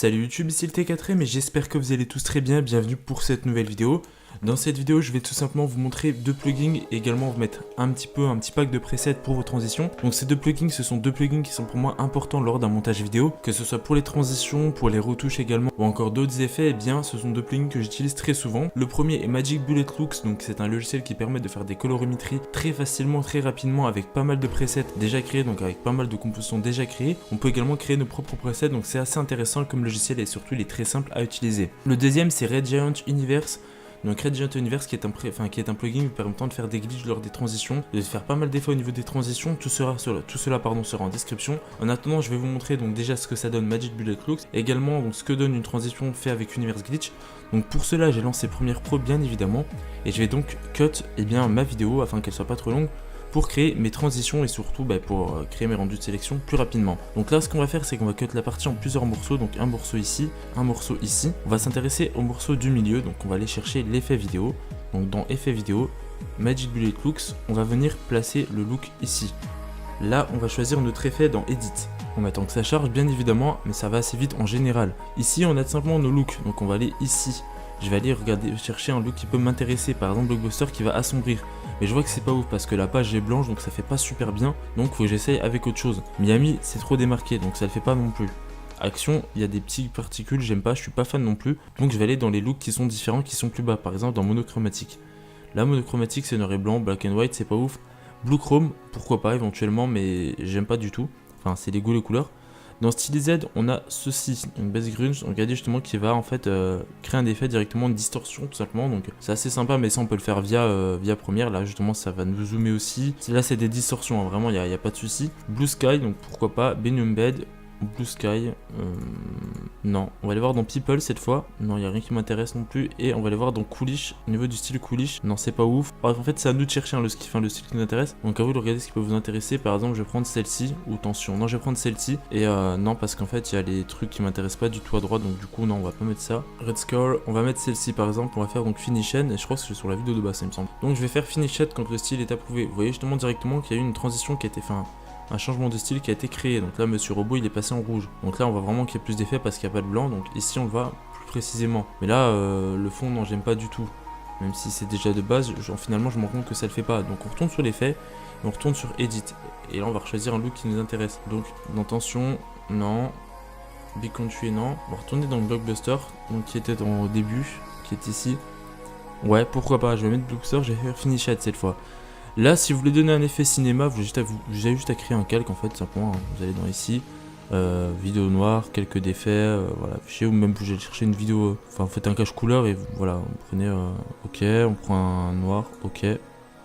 Salut YouTube, ici le T4M et j'espère que vous allez tous très bien, bienvenue pour cette nouvelle vidéo. Dans cette vidéo, je vais tout simplement vous montrer deux plugins et également vous mettre un petit pack de presets pour vos transitions. Donc ces deux plugins, ce sont deux plugins qui sont pour moi importants lors d'un montage vidéo, que ce soit pour les transitions, pour les retouches également, ou encore d'autres effets, et bien ce sont deux plugins que j'utilise très souvent. Le premier est Magic Bullet Looks, donc c'est un logiciel qui permet de faire des colorimétries très facilement, très rapidement, avec pas mal de presets déjà créés, donc avec pas mal de compositions déjà créées. On peut également créer nos propres presets, donc c'est assez intéressant comme logiciel et surtout il est très simple à utiliser. Le deuxième c'est Red Giant Universe. Donc Red Giant Universe qui est un plugin vous permettant de faire des glitches lors des transitions, de faire pas mal d'effets au niveau des transitions, tout cela sera en description. En attendant, je vais vous montrer donc déjà ce que ça donne Magic Bullet Looks, et également donc, ce que donne une transition fait avec Universe Glitch. Donc pour cela, j'ai lancé Premiere Pro bien évidemment, et je vais donc cut ma vidéo afin qu'elle soit pas trop longue, pour créer mes transitions et surtout pour créer mes rendus de sélection plus rapidement. Donc là ce qu'on va faire c'est qu'on va cut la partie en plusieurs morceaux, donc un morceau ici, un morceau ici. On va s'intéresser au morceau du milieu, donc on va aller chercher l'effet vidéo. Donc dans effet vidéo, Magic Bullet Looks, on va venir placer le look ici. Là on va choisir notre effet dans Edit. On attend que ça charge bien évidemment, mais ça va assez vite en général. Ici on a tout simplement nos looks, donc on va aller ici. Je vais aller chercher un look qui peut m'intéresser, par exemple Blockbuster qui va assombrir. Mais je vois que c'est pas ouf parce que la page est blanche donc ça fait pas super bien. Donc faut que j'essaye avec autre chose. Miami c'est trop démarqué donc ça le fait pas non plus. Action, il y a des petites particules, j'aime pas, je suis pas fan non plus. Donc je vais aller dans les looks qui sont différents, qui sont plus bas. Par exemple dans monochromatique. La monochromatique c'est noir et blanc, black and white c'est pas ouf. Blue chrome, pourquoi pas éventuellement mais j'aime pas du tout. Enfin c'est les goûts les couleurs. Dans Stylised, on a ceci, une base grunge, regardez justement qui va en fait créer un effet directement de distorsion tout simplement, donc c'est assez sympa mais ça on peut le faire via Premiere, là justement ça va nous zoomer aussi, là c'est des distorsions, hein, vraiment il n'y a pas de souci. Blue Sky, donc pourquoi pas, Benium Bed, Blue Sky, non, on va aller voir dans People cette fois, non il n'y a rien qui m'intéresse non plus, et on va aller voir dans Coolish, au niveau du style Coolish, non c'est pas ouf, bref en fait c'est à nous de chercher le style qui nous intéresse, donc à vous de regarder ce qui peut vous intéresser, par exemple je vais prendre celle-ci, ou tension, non je vais prendre celle-ci, et non parce qu'en fait il y a les trucs qui m'intéressent pas du tout à droite, donc du coup non on va pas mettre ça. Red Score, on va mettre celle-ci par exemple, on va faire donc Finish End, et je crois que c'est sur la vidéo de bas ça il me semble, donc je vais faire Finish End quand le style est approuvé, vous voyez justement directement qu'il y a eu une transition qui a été faite, un changement de style qui a été créé, donc là Monsieur Robot il est passé en rouge, donc là on voit vraiment qu'il y a plus d'effets parce qu'il n'y a pas de blanc, donc ici on le voit plus précisément, mais là le fond non j'aime pas du tout, même si c'est déjà de base, finalement je me rends compte que ça le fait pas, donc on retourne sur l'effet, et on retourne sur Edit, et là on va choisir un look qui nous intéresse, donc dans Tension, non, Big Country non, on va retourner dans le Blockbuster, donc qui était au début, qui est ici, ouais pourquoi pas, je vais mettre Blockbuster, je vais faire Finish It cette fois. Là, si vous voulez donner un effet cinéma, vous avez juste à créer un calque en fait, simplement. Vous allez dans ici, vidéo noire, quelques défaits, voilà, fichier, ou même vous allez chercher une vidéo, enfin, faites un cache couleur et voilà, vous prenez, ok, on prend un noir, ok,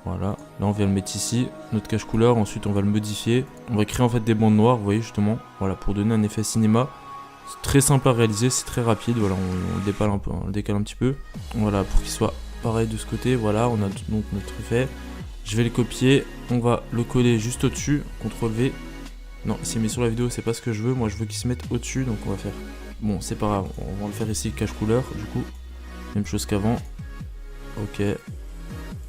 voilà. Là, on vient le mettre ici, notre cache couleur, ensuite on va le modifier. On va créer en fait des bandes noires, vous voyez justement, voilà, pour donner un effet cinéma. C'est très simple à réaliser, c'est très rapide, voilà, on le décale un peu, on le décale un petit peu, voilà, pour qu'il soit pareil de ce côté, voilà, on a donc notre effet. Je vais le copier, on va le coller juste au-dessus, CTRL V. Non, il s'est mis sur la vidéo, c'est pas ce que je veux, moi je veux qu'il se mette au-dessus, donc on va faire... Bon, c'est pas grave, on va le faire ici, cache couleur, du coup. Même chose qu'avant. Ok.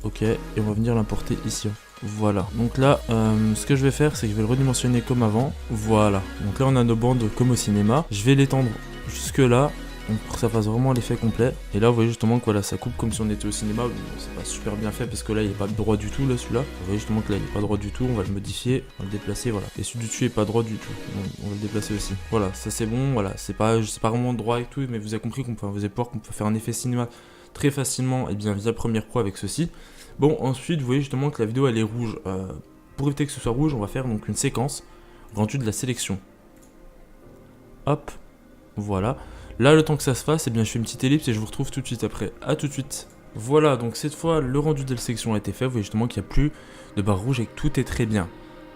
Ok, et on va venir l'importer ici. Voilà, donc là, ce que je vais faire, c'est que je vais le redimensionner comme avant. Voilà, donc là on a nos bandes comme au cinéma. Je vais l'étendre jusque là. Donc pour que ça fasse vraiment l'effet complet. Et là vous voyez justement que voilà, ça coupe comme si on était au cinéma. Bon, c'est pas super bien fait parce que là il est pas droit du tout là celui-là. Vous voyez justement que là il est pas droit du tout. On va le modifier, on va le déplacer, voilà. Et celui du dessus est pas droit du tout. Donc, on va le déplacer aussi. Voilà, ça c'est bon, voilà. C'est pas vraiment droit et tout, mais vous avez compris vous allez voir qu'on peut faire un effet cinéma très facilement et bien via Premiere Pro avec ceci. Bon, ensuite vous voyez justement que la vidéo elle est rouge. Pour éviter que ce soit rouge, on va faire donc une séquence rendue de la sélection. Hop, voilà. Là, le temps que ça se fasse, eh bien, je fais une petite ellipse et je vous retrouve tout de suite après. A tout de suite. Voilà, donc cette fois, le rendu de la sélection a été fait. Vous voyez justement qu'il n'y a plus de barre rouge et que tout est très bien.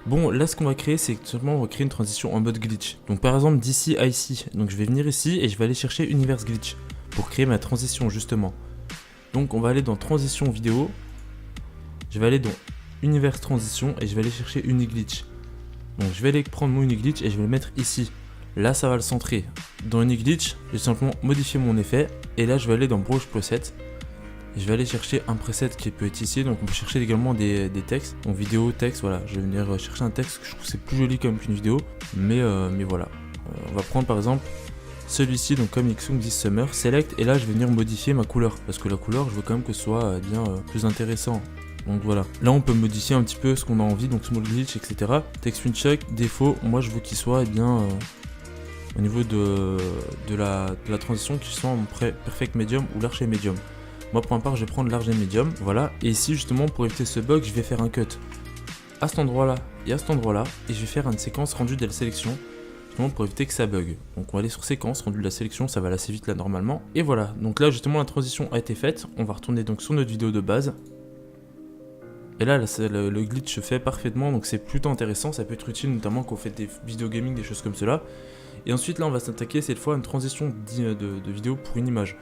Bon, là, ce qu'on va créer, c'est que tout simplement, on va créer une transition en mode glitch. Donc, par exemple, d'ici à ici. Donc, je vais venir ici et je vais aller chercher Universe Glitch pour créer ma transition, justement. Donc, on va aller dans Transition Vidéo. Je vais aller dans Universe Transition et je vais aller chercher Uniglitch. Donc, je vais aller prendre mon Uniglitch et je vais le mettre ici. Là, ça va le centrer. Dans Uniglitch, je vais simplement modifier mon effet. Et là, je vais aller dans Browse Preset. Et je vais aller chercher un preset qui peut être ici. Donc, on peut chercher également des textes. Donc, vidéo, texte, voilà. Je vais venir chercher un texte. Je trouve que c'est plus joli quand même qu'une vidéo. Mais voilà. On va prendre par exemple celui-ci, donc comme Xung this summer, select, et là je vais venir modifier ma couleur, parce que la couleur je veux quand même que ce soit bien plus intéressant. Donc voilà, là on peut modifier un petit peu ce qu'on a envie, donc small glitch, etc. Text screen check, défaut, moi je veux qu'il soit au niveau de la transition, qu'il soit en perfect medium ou large et medium. Moi pour ma part je vais prendre large et medium, voilà. Et ici justement pour éviter ce bug, je vais faire un cut à cet endroit là et à cet endroit là, et je vais faire une séquence rendue de la sélection pour éviter que ça bug. Donc on va aller sur séquence, rendu de la sélection, ça va assez vite là normalement. Et voilà, donc là justement la transition a été faite. On va retourner donc sur notre vidéo de base. Et là le glitch se fait parfaitement, donc c'est plutôt intéressant, ça peut être utile notamment quand on fait des vidéos gaming, des choses comme cela. Et ensuite là on va s'attaquer cette fois à une transition de vidéo pour une image.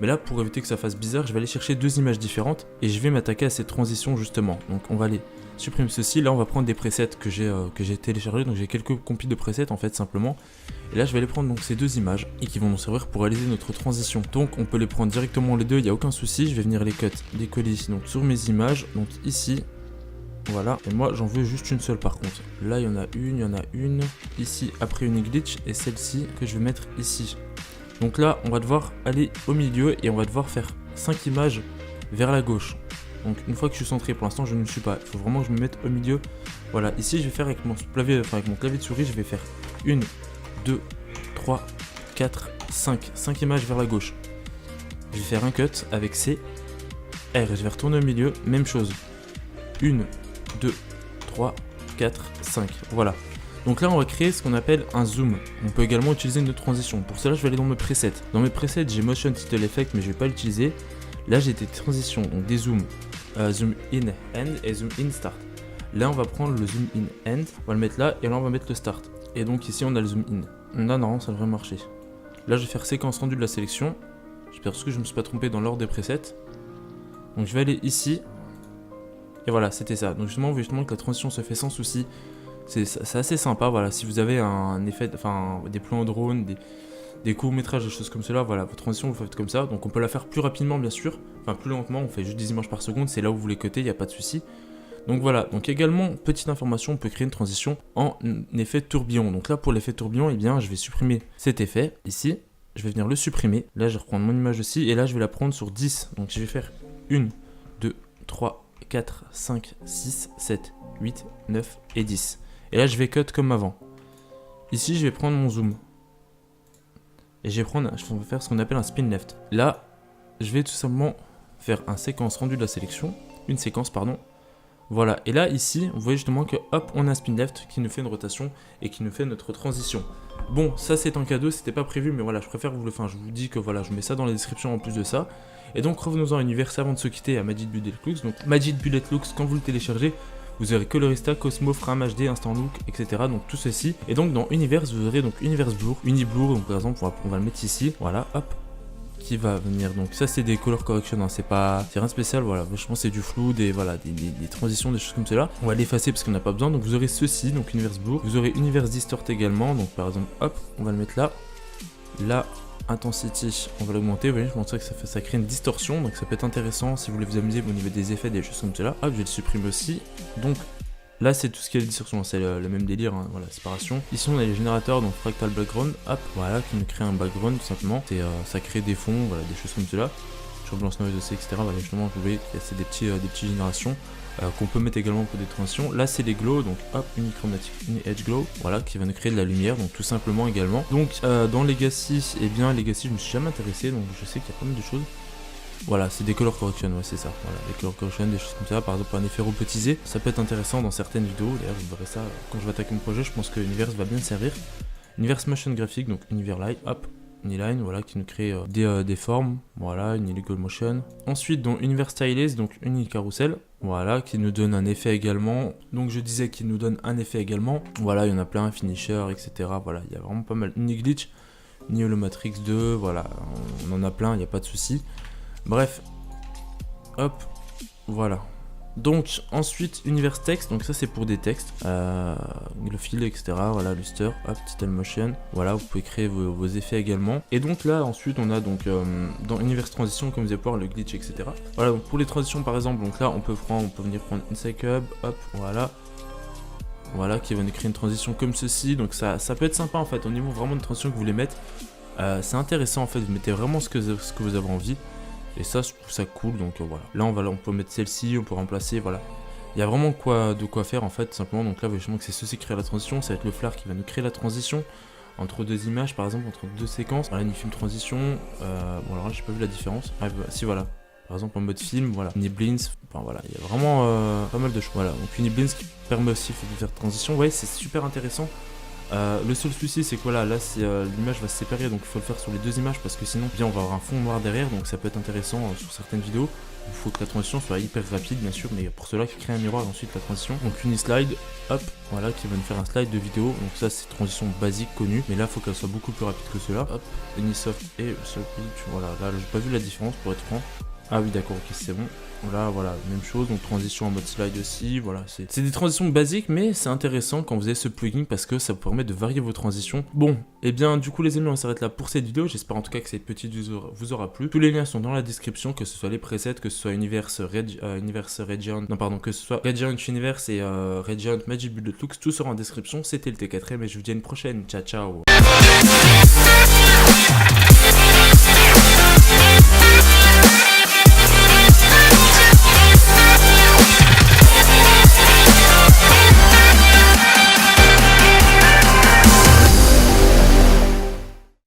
Mais là pour éviter que ça fasse bizarre, je vais aller chercher deux images différentes et je vais m'attaquer à cette transition justement. Donc on va aller supprimer ceci, là on va prendre des presets que j'ai téléchargés, donc j'ai quelques compis de presets en fait simplement. Et là je vais aller prendre donc ces deux images et qui vont nous servir pour réaliser notre transition. Donc on peut les prendre directement les deux, il n'y a aucun souci, je vais venir les cut, les coller ici donc sur mes images, donc ici. Voilà, et moi j'en veux juste une seule par contre. Là il y en a une, ici après une glitch et celle-ci que je vais mettre ici. Donc là on va devoir aller au milieu et on va devoir faire 5 images vers la gauche. Donc une fois que je suis centré, pour l'instant je ne le suis pas, il faut vraiment que je me mette au milieu. Voilà, ici je vais faire avec mon clavier de souris, je vais faire 1, 2, 3, 4, 5 images vers la gauche. Je vais faire un cut avec C, R, je vais retourner au milieu, même chose. 1, 2, 3, 4, 5, voilà. Donc là on va créer ce qu'on appelle un zoom. On peut également utiliser une transition. Pour cela je vais aller dans mes presets. Dans mes presets j'ai motion title effect mais je vais pas l'utiliser. Là j'ai des transitions, donc des zooms. Zoom in end et zoom in start. Là on va prendre le zoom in end, on va le mettre là et là on va mettre le start. Et donc ici on a le zoom in. Là non, ça devrait marcher. Là je vais faire séquence rendue de la sélection. J'espère que je ne me suis pas trompé dans l'ordre des presets. Donc je vais aller ici. Et voilà, c'était ça. Donc justement, que la transition se fait sans souci. C'est assez sympa, voilà. Si vous avez un effet, des plans drone, des courts-métrages, des choses comme cela, voilà, votre transition vous faites comme ça. Donc on peut la faire plus rapidement bien sûr, enfin plus lentement, on fait juste 10 images par seconde, c'est là où vous voulez cutter, il n'y a pas de souci. Donc voilà, donc également, petite information, on peut créer une transition en effet tourbillon. Donc là pour l'effet tourbillon, eh bien je vais supprimer cet effet, ici, je vais venir le supprimer. Là je vais reprendre mon image aussi, et là je vais la prendre sur 10. Donc je vais faire 1, 2, 3, 4, 5, 6, 7, 8, 9 et 10. Et là je vais cut comme avant. Ici je vais prendre mon zoom. Et je vais faire ce qu'on appelle un spin left. Là, je vais tout simplement faire une séquence rendue de la sélection. Une séquence, pardon. Voilà. Et là, ici, vous voyez justement que hop, on a un spin left qui nous fait une rotation et qui nous fait notre transition. Bon, ça c'est un cadeau, c'était pas prévu, mais voilà, je préfère vous le faire. Je vous dis que voilà, je mets ça dans la description en plus de ça. Et donc, revenons en univers avant de se quitter à Magic Bullet Looks. Donc, Magic Bullet Looks, quand vous le téléchargez, vous aurez Colorista, Cosmo, Frame HD, Instant Look, etc. Donc tout ceci. Et donc dans Univers, vous aurez donc Univers Blur, Uniblur, donc par exemple on va le mettre ici, voilà, hop, qui va venir. Donc ça c'est des color correction, hein. C'est rien de spécial, voilà. Je pense c'est du flou, des transitions, des choses comme cela. On va l'effacer parce qu'on n'a pas besoin. Donc vous aurez ceci, donc Univers Blur. Vous aurez Univers Distort également. Donc par exemple, hop, on va le mettre là. Là. Intensity, on va l'augmenter, vous voyez, je montrais que ça crée une distorsion, donc ça peut être intéressant si vous voulez vous amuser au niveau des effets, des choses comme cela. Hop, je vais le supprimer aussi. Donc là c'est tout ce qui est la distorsion, c'est le même délire, hein, voilà, séparation. Ici on a les générateurs, donc fractal background, hop, voilà, qui nous crée un background tout simplement. Ça crée des fonds, voilà, des choses comme cela. Sur blanche noise aussi, etc. Voilà, justement, vous voyez qu'il y a des petites générations. Qu'on peut mettre également pour des transitions. Là c'est les glows, donc hop, unichromatic, edge glow, voilà, qui va nous créer de la lumière, donc tout simplement également. Donc dans Legacy, eh bien Legacy je me suis jamais intéressé, donc je sais qu'il y a pas mal de choses. Voilà, c'est des color correction, ouais c'est ça, voilà, des color correction, des choses comme ça, par exemple un effet robotisé, ça peut être intéressant dans certaines vidéos, d'ailleurs vous verrez ça quand je vais attaquer mon projet, je pense que Univers va bien servir. Univers motion graphique, donc Univers Light, hop, Uniline, voilà, qui nous crée des formes, voilà, une illegal motion. Ensuite, dans Univers Stylist, donc une carousel, voilà, qui nous donne un effet également. Donc je disais qu'il nous donne un effet également. Voilà, il y en a plein, Finisher, etc. Voilà, il y a vraiment pas mal. Uni Glitch, Uni Holomatrix 2, voilà, on en a plein, il n'y a pas de souci. Bref, hop, voilà. Donc ensuite Univers Text, donc ça c'est pour des textes, le fil, etc. Voilà, Luster, hop, Title Motion, voilà, vous pouvez créer vos effets également. Et donc là ensuite on a donc dans Univers Transition, comme vous allez voir, le glitch, etc. Voilà, donc pour les transitions par exemple, donc là on peut venir prendre Inside Hub, hop, voilà, qui va nous créer une transition comme ceci. Donc ça peut être sympa en fait, au niveau vraiment de transition que vous voulez mettre. C'est intéressant en fait, vous mettez vraiment ce que vous avez envie. Et ça, je trouve ça cool, donc voilà. Là, on peut mettre celle-ci, on peut remplacer, voilà. Il y a vraiment de quoi faire en fait, tout simplement. Donc là, vous voyez que c'est ceci qui crée la transition. Ça va être le flare qui va nous créer la transition entre deux images, par exemple, entre deux séquences. Voilà, une film transition. Bon, alors là, j'ai pas vu la différence. Ah, bah, si, voilà. Par exemple, en mode film, voilà. Niblins, enfin voilà, il y a vraiment pas mal de choses. Voilà, donc une Niblins qui permet aussi de faire transition. Vous voyez, c'est super intéressant. Le seul souci c'est que voilà, là l'image va se séparer, donc il faut le faire sur les deux images parce que sinon bien on va avoir un fond noir derrière, donc ça peut être intéressant sur certaines vidéos. Il faut que la transition soit hyper rapide bien sûr, mais pour cela créer un miroir et ensuite la transition. Donc une slide, hop, voilà, qui va nous faire un slide de vidéo. Donc ça c'est transition basique connue, mais là il faut qu'elle soit beaucoup plus rapide que cela. Hop, Anysoft et Switch, voilà, là j'ai pas vu la différence pour être franc. Ah oui d'accord, ok c'est bon. Là voilà, même chose, donc transition en mode slide aussi, voilà, c'est des transitions basiques, mais c'est intéressant quand vous avez ce plugin parce que ça vous permet de varier vos transitions. Bon, et bien du coup les amis, on s'arrête là pour cette vidéo, j'espère en tout cas que cette petite vous aura plu. Tous les liens sont dans la description, que ce soit les presets, que ce soit Universe Radiant, non pardon, que ce soit Radiant Universe et Radiant Magic Bullet Looks, tout sera en description. C'était le T4M et je vous dis à une prochaine, ciao ciao.